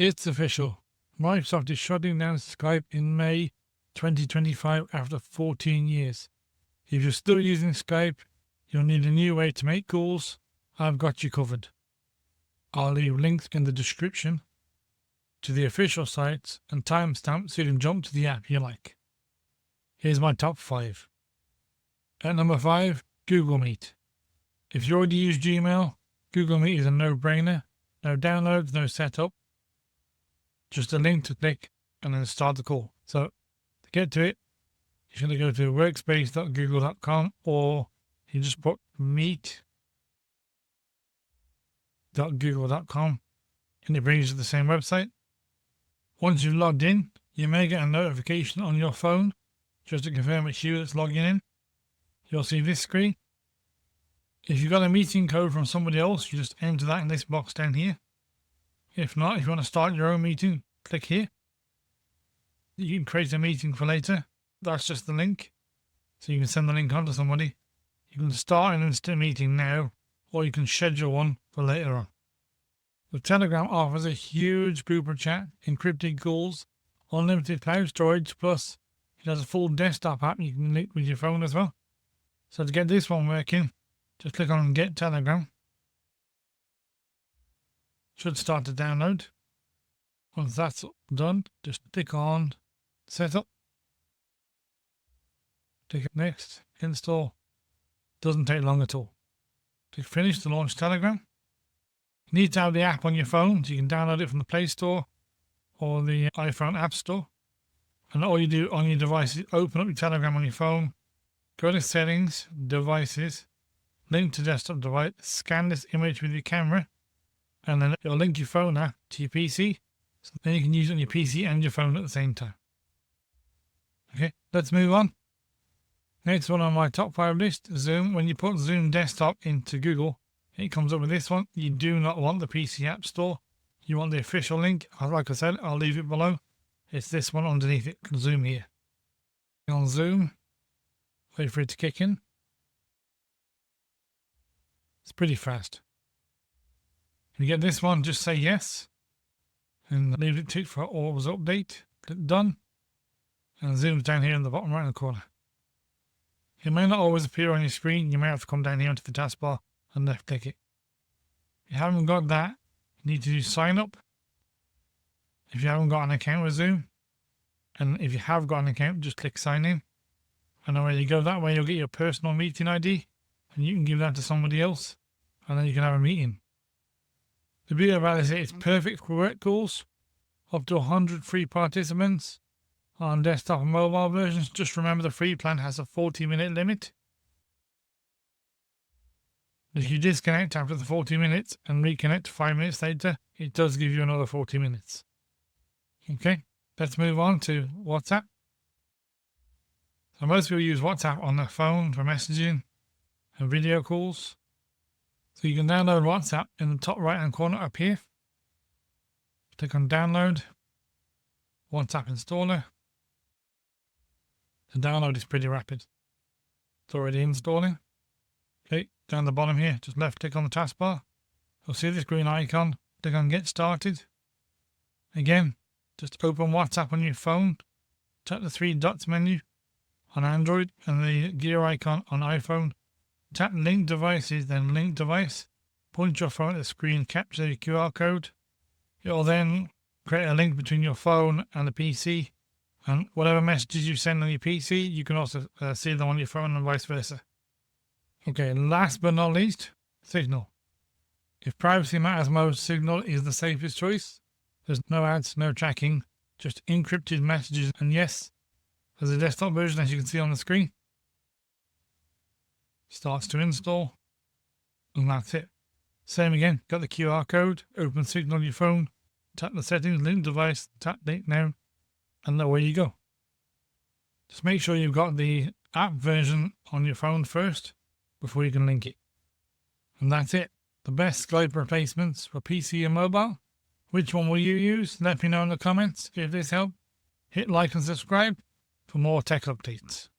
It's official. Microsoft is shutting down Skype in May 2025 after 14 years. If you're still using Skype, you'll need a new way to make calls. I've got you covered. I'll leave links in the description to the official sites and timestamps so you can jump to the app you like. Here's my top 5. At number 5, Google Meet. If you already use Gmail, Google Meet is a no-brainer. No downloads, no setup. Just a link to click and then start the call. So to get to it, you're going to go to workspace.google.com or you just put meet.google.com and it brings you to the same website. Once you've logged in, you may get a notification on your phone just to confirm it's you that's logging in. You'll see this screen. If you've got a meeting code from somebody else, you just enter that in this box down here. If not, if you want to start your own meeting, click here. You can create a meeting for later. That's just the link. So you can send the link on to somebody. You can start an instant meeting now, or you can schedule one for later on. The Telegram offers a huge group chat, encrypted calls, unlimited cloud storage, plus it has a full desktop app you can link with your phone as well. So to get this one working, just click on Get Telegram. Should start to download. Once that's done, just click on Setup. Click Next, Install. Doesn't take long at all. Click Finish to launch Telegram. You need to have the app on your phone, so you can download it from the Play Store or the iPhone App Store. And all you do on your device is open up your Telegram on your phone, go to Settings, Devices, link to desktop device, scan this image with your camera, and then it'll link your phone app to your PC, so then you can use it on your PC and your phone at the same time. Okay, let's move on. Next one on my top 5 list, Zoom. When you put Zoom Desktop into Google, it comes up with this one. You do not want the PC App Store. You want the official link. Like I said, I'll leave it below. It's this one underneath it, Zoom here. On Zoom, wait for it to kick in. It's pretty fast. If you get this one, just say yes. And leave it ticked for always update. Click done. And Zoom's down here in the bottom right hand corner. It may not always appear on your screen. You may have to come down here onto the taskbar and left click it. If you haven't got that, you need to do sign up. If you haven't got an account with Zoom. And if you have got an account, just click sign in. And then when you go that way, you'll get your personal meeting ID. And you can give that to somebody else. And then you can have a meeting. The beauty about this is it's perfect for work calls. Up to 100 free participants on desktop and mobile versions. Just remember the free plan has a 40-minute limit. If you disconnect after the 40 minutes and reconnect 5 minutes later, it does give you another 40 minutes. Okay, let's move on to WhatsApp. So most people use WhatsApp on their phone for messaging and video calls. So you can download WhatsApp in the top right hand corner up here. Click on download, WhatsApp installer. The download is pretty rapid. It's already installing. Okay, down the bottom here, just left click on the taskbar. You'll see this green icon. Click on Get Started. Again, just open WhatsApp on your phone. Tap the 3 dots menu on Android and the gear icon on iPhone. Tap Link Devices, then Link Device. Point your phone at the screen, capture your QR code. It'll then create a link between your phone and the PC. And whatever messages you send on your PC, you can also see them on your phone and vice versa. Okay, last but not least, Signal. If privacy matters most, Signal is the safest choice. There's no ads, no tracking, just encrypted messages. And yes, there's a desktop version as you can see on the screen. Starts to install. And that's it. Same again, got the QR code, open Signal on your phone, tap the settings, link device, tap link now, and away you go. Just make sure you've got the app version on your phone first before you can link it. And that's it. The best Skype replacements for PC and mobile. Which one will you use? Let me know in the comments. If this helped, hit like and subscribe for more tech updates.